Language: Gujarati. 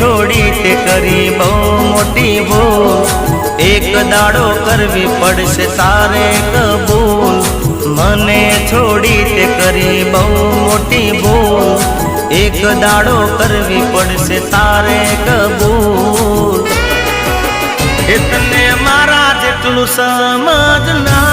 છોડી તે કરી બહુ મોટી ભૂલ। એક દાડો કરવી પડશે તારે કબૂલ। મને છોડી તે કરી બહુ મોટી ભૂલ। એક દાડો કરવી પડશે તારે કબૂલ। એ તને મારા જેટલું સમજ ના